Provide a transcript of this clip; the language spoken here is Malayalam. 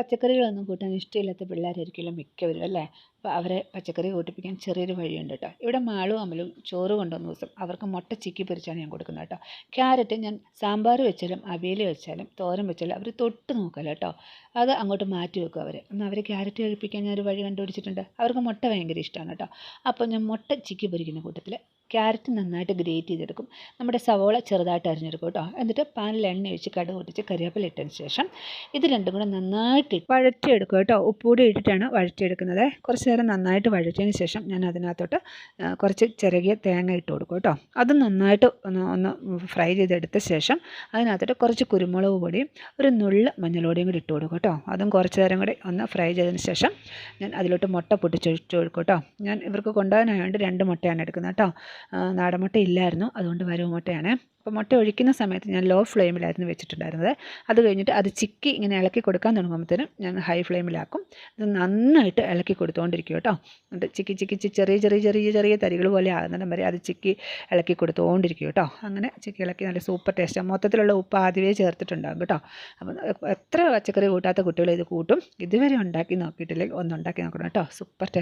പച്ചക്കറികളൊന്നും കൂട്ടാൻ ഇഷ്ടമില്ലാത്ത പിള്ളേരായിരിക്കുമല്ലോ മിക്കവരും അല്ലേ. അപ്പോൾ അവരെ പച്ചക്കറി കൂട്ടിപ്പിക്കാൻ ചെറിയൊരു വഴിയുണ്ട് കേട്ടോ. ഇവിടെ മാളും അമലും ചോറ് കൊണ്ടുവന്ന ദിവസം അവർക്ക് മുട്ട ചിക്കി പൊരിച്ചാണ് ഞാൻ കൊടുക്കുന്നത് കേട്ടോ. ക്യാരറ്റ് ഞാൻ സാമ്പാർ വെച്ചാലും അവിയൽ വെച്ചാലും തോരൻ വെച്ചാലും അവർ തൊട്ട് നോക്കല്ലോ കേട്ടോ. അത് അങ്ങോട്ട് മാറ്റി വെക്കും അവർ. എന്നാൽ അവർ ക്യാരറ്റ് കഴിപ്പിക്കാൻ ഞാനൊരു വഴി കണ്ടുപിടിച്ചിട്ടുണ്ട്. അവർക്ക് മുട്ട ഭയങ്കര ഇഷ്ടമാണ് കേട്ടോ. അപ്പോൾ ഞാൻ മുട്ട ചിക്കി പൊരിക്കുന്ന കൂട്ടത്തിൽ ക്യാരറ്റ് നന്നായിട്ട് ഗ്രേറ്റ് ചെയ്തെടുക്കും. നമ്മുടെ സവോള ചെറുതായിട്ട് അരിഞ്ഞെടുക്കും കേട്ടോ. എന്നിട്ട് പാനിൽ എണ്ണ ഒഴിച്ച് കടുക് പൊട്ടിച്ച് കരിവേപ്പില ഇട്ടതിന് ശേഷം ഇത് രണ്ടും കൂടെ നന്നായിട്ട് വഴറ്റിയെടുക്കും കേട്ടോ. ഉപ്പുകൂടി ഇട്ടിട്ടാണ് വഴറ്റിയെടുക്കുന്നത്. കുറച്ച് നേരം നന്നായിട്ട് വഴറ്റിയതിന് ശേഷം ഞാൻ അതിനകത്തോട്ട് കുറച്ച് ചിരകിയ തേങ്ങ ഇട്ട് കൊടുക്കും കേട്ടോ. അത് നന്നായിട്ട് ഒന്ന് ഫ്രൈ ചെയ്തെടുത്ത ശേഷം അതിനകത്തോട്ട് കുറച്ച് കുരുമുളക് പൊടിയും ഒരു നുള്ള് മഞ്ഞൾപ്പൊടിയും കൂടി ഇട്ട് കൊടുക്കും കേട്ടോ. അതും കുറച്ച് നേരം കൂടി ഒന്ന് ഫ്രൈ ചെയ്തതിന് ശേഷം ഞാൻ അതിലോട്ട് മുട്ട പൊട്ടിച്ചൊഴിച്ച് കൊടുക്കും കേട്ടോ. ഞാൻ ഇവർക്ക് കൊണ്ടുപോകാനായതുകൊണ്ട് 2 മുട്ടയാണ് എടുക്കുന്നത് കേട്ടോ. നാടൻ മുട്ട ഇല്ലായിരുന്നു, അതുകൊണ്ട് വരവ് മുട്ടയാണ്. അപ്പോൾ മുട്ട ഒഴിക്കുന്ന സമയത്ത് ഞാൻ ലോ ഫ്ലെയിമിലായിരുന്നു വെച്ചിട്ടുണ്ടായിരുന്നത്. അത് കഴിഞ്ഞിട്ട് അത് ചിക്കി ഇങ്ങനെ ഇളക്കി കൊടുക്കാൻ തുടങ്ങുമ്പോഴത്തേനും ഞാൻ ഹൈ ഫ്ലെയിമിലാക്കും. ഇത് നന്നായിട്ട് ഇളക്കി കൊടുത്തുകൊണ്ടിരിക്കും കേട്ടോ. എന്നിട്ട് ചിക്കി ചിക്കി ചെറിയ ചെറിയ ചെറിയ ചെറിയ തരികൾ പോലെ ആകുന്നിടം വരെ അത് ചിക്കി ഇളക്കി കൊടുത്തുകൊണ്ടിരിക്കും കേട്ടോ. അങ്ങനെ ചിക്കി ഇളക്കി നല്ല സൂപ്പർ ടേസ്റ്റാണ്. മൊത്തത്തിലുള്ള ഉപ്പ് ആദ്യമേ ചേർത്തിട്ടുണ്ടാകും കേട്ടോ. അപ്പം എത്ര പച്ചക്കറി കൂട്ടാത്ത കുട്ടികൾ ഇത് കൂട്ടും. ഇതുവരെ ഉണ്ടാക്കി നോക്കിയിട്ടില്ലെങ്കിൽ ഒന്ന് ഉണ്ടാക്കി നോക്കണം കേട്ടോ. Super taste.